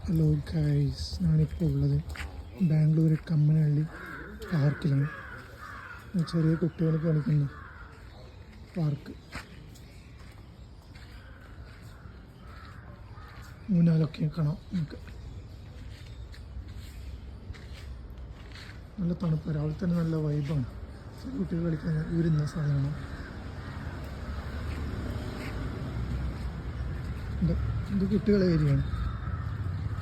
Hello guys, ഞാനിപ്പോൾ ഉള്ളത് ബാംഗ്ലൂർ കമ്മനഹള്ളി പാർക്കിലാണ്. ചെറിയ കുട്ടികൾ കളിക്കുന്ന പാർക്ക്. ഊഞ്ഞാലൊക്കെ കാണാം നമുക്ക്. നല്ല തണുപ്പ്, രാവിലെ തന്നെ നല്ല വൈബാണ്. കുട്ടികൾ കളിക്കാൻ ഉയരുന്ന സാധനമാണ്. ഇത് കുട്ടികളെ ഏരിയയാണ്.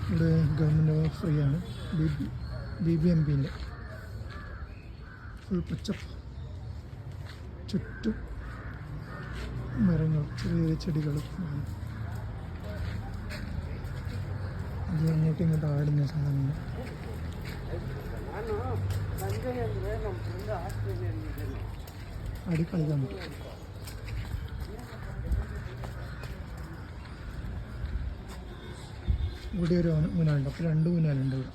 ഇവിടെ ഗവൺമെൻറ് ഫ്രീ ആണ്. BBMPൻ്റെ ഫുൾ പച്ചപ്പ്, ചുറ്റും മരങ്ങൾ, ചെറിയ ചെടികളും. അത് അങ്ങോട്ടും ഇങ്ങോട്ടും ആടുന്ന സാധനങ്ങൾ. ആടി കളിക്കാൻ പറ്റും. ഇവിടെ ഒരു ഊനാലുണ്ട്, അപ്പോൾ 2 ഊനാലുണ്ട് ഇവിടെ.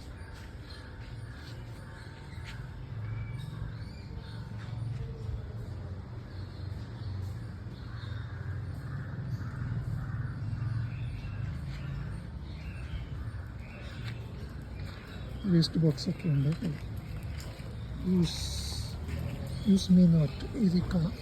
വേസ്റ്റ് ബോക്സ് ഒക്കെ ഉണ്ട്. യൂസ് മീ നോട്ട് ഇതിൽ കാണാം.